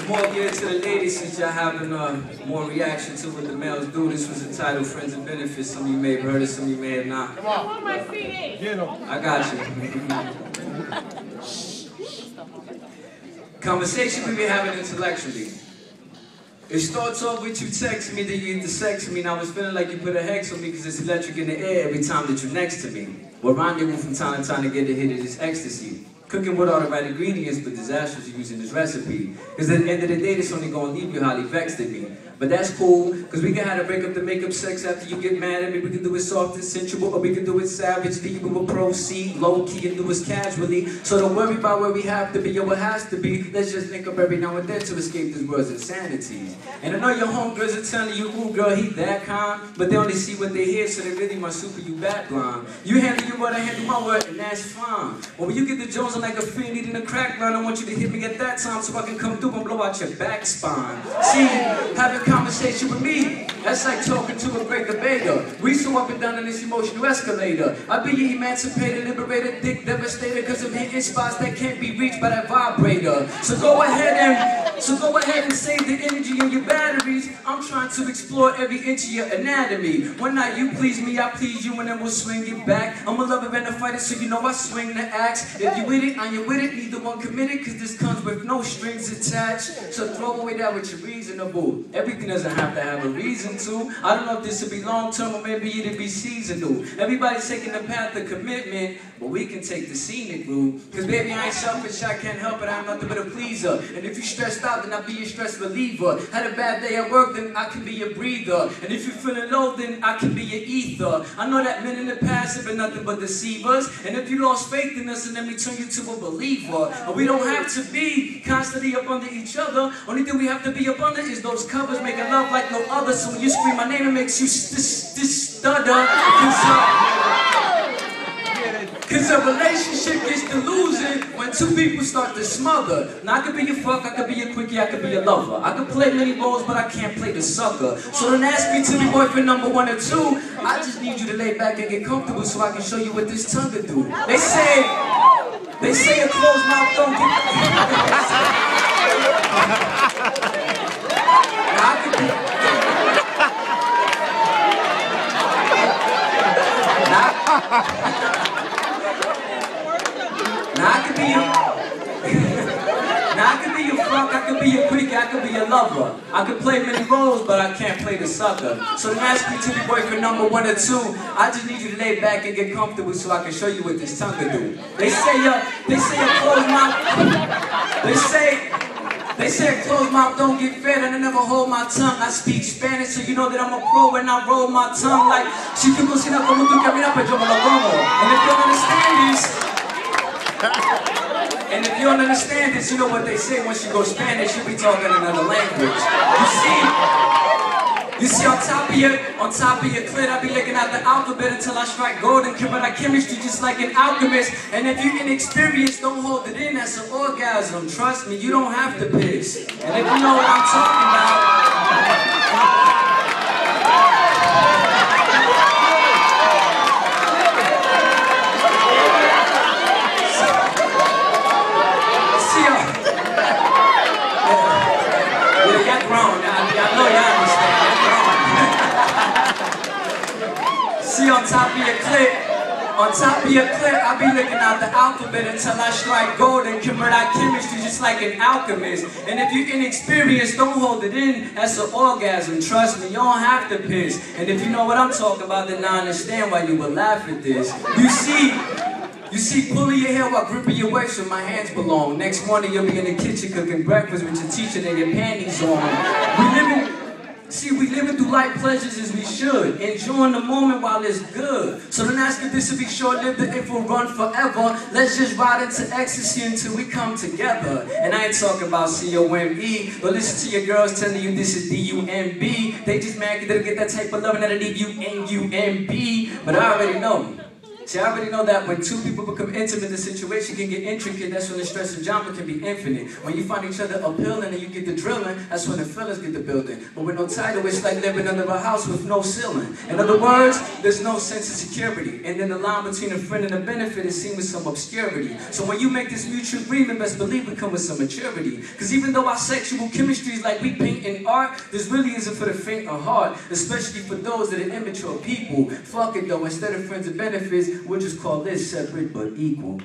more geared to the ladies since y'all having more reaction to what the males do. This was entitled Friends and Benefits. Some of you may have heard it, some of you may have not. Come on. My CD. Get him. I got you. Conversation we be having intellectually. It starts off with you texting me, then you get to sex me, and I was feeling like you put a hex on me because it's electric in the air every time that you're next to me. Well, rendezvous from time to time to get a hit of this ecstasy. Cooking with all the right ingredients, but disastrous using this recipe. Because at the end of the day, this only gonna leave you highly vexed at me. But that's cool, because we can have to break up the makeup sex after you get mad at me. We can do it soft and sensual, or we can do it savagely. We will proceed low-key and do it casually. So don't worry about where we have to be or what has to be. Let's just link up every now and then to escape this world's insanities. And I know your homegirls are telling you, ooh girl, he that kind. But they only see what they hear, so they really must super you back blind. You handle your word, I handle my word, and that's fine. But when you get the Jones, I'm like a fiend needing a crack line. I want you to hit me at that time so I can come through and blow out your back spine. See, having conversation with me, that's like talking to a great debater. We so up and down on this emotional escalator. I be your emancipated, liberated, dick devastator, because I'm hitting spots that can't be reached by that vibrator. So go ahead and save the energy in your batteries. I'm trying to explore every inch of your anatomy. One night you please me, I please you, and then we'll swing it back. I'm a lover and a fighter, so you know I swing the axe. If you with it, I'm with it, neither one committed, because this comes with no strings attached. So throw away that which is reasonable. Everything doesn't have to have a reason to. I don't know if this will be long-term or maybe it'll be seasonal. Everybody's taking the path of commitment, but we can take the scenic route. Because baby, I ain't selfish, I can't help it, I'm nothing but a pleaser. And if you're stressed out, then I'll be your stress reliever. Had a bad day at work, then I can be your breather. And if you're feeling low, then I can be your ether. I know that men in the past have been nothing but deceivers. And if you lost faith in us, then we turn you to a believer. And we don't have to be constantly up under each other. Only thing we have to be up under is those covers, making love like no other. So when you scream my name, it makes you stutter. Cause a relationship gets to losing when two people start to smother. Now I could be your fuck, I could be your quickie, I could be your lover. I could play many roles, but I can't play the sucker. So don't ask me to be boyfriend number 1 or 2. I just need you to lay back and get comfortable so I can show you what this tongue can do. They say a closed mouth don't get now I could be your fuck, I could be your quickie, I could be your lover. I could play many roles, but I can't play the sucker. So don't ask me to be boyfriend number 1 or 2. I just need you to lay back and get comfortable so I can show you what this tongue can do. They say a closed mouth. They say a closed mouth don't get fed, and I never hold my tongue. I speak Spanish, so you know that I'm a pro when I roll my tongue like si tú cocinas como tú caminas, pues yo me lo como. And if you don't understand this, you know what they say once you go Spanish, you be talking another language. You see, on top of your clit, I be looking at the alphabet until I strike gold and combine chemistry just like an alchemist. And if you're inexperienced, don't hold it in, that's an orgasm. Trust me, you don't have to piss. And if you know what I'm talking about, see, on top of your clip, I be looking out the alphabet until I strike gold and convert our chemistry just like an alchemist. And if you're inexperienced, don't hold it in, that's an orgasm. Trust me, you don't have to piss. And if you know what I'm talking about, then I understand why you would laugh at this. You see, pulling your hair while gripping your waist where my hands belong. Next morning, you'll be in the kitchen cooking breakfast with your teacher and your panties on. We living through life pleasures as we should, enjoying the moment while it's good. So don't ask if this will be short-lived or if we'll run forever. Let's just ride into ecstasy until we come together. And I ain't talking about C-O-M-E, but listen to your girls telling you this is D-U-M-B. They just mad because they don't get that type of loving that I need you N-U-M-B. But I already know. See, I already know that when two people become intimate, the situation can get intricate. That's when the stress and drama can be infinite. When you find each other appealing and you get the drilling, that's when the feelings get the building. But with no title, it's like living under a house with no ceiling. In other words, there's no sense of security. And then the line between a friend and a benefit is seen with some obscurity. So when you make this mutual agreement, best believe we come with some maturity. Because even though our sexual chemistry is like we paint in art, this really isn't for the faint of heart, especially for those that are immature people. Fuck it though, instead of friends and benefits, we'll just call this separate but equal.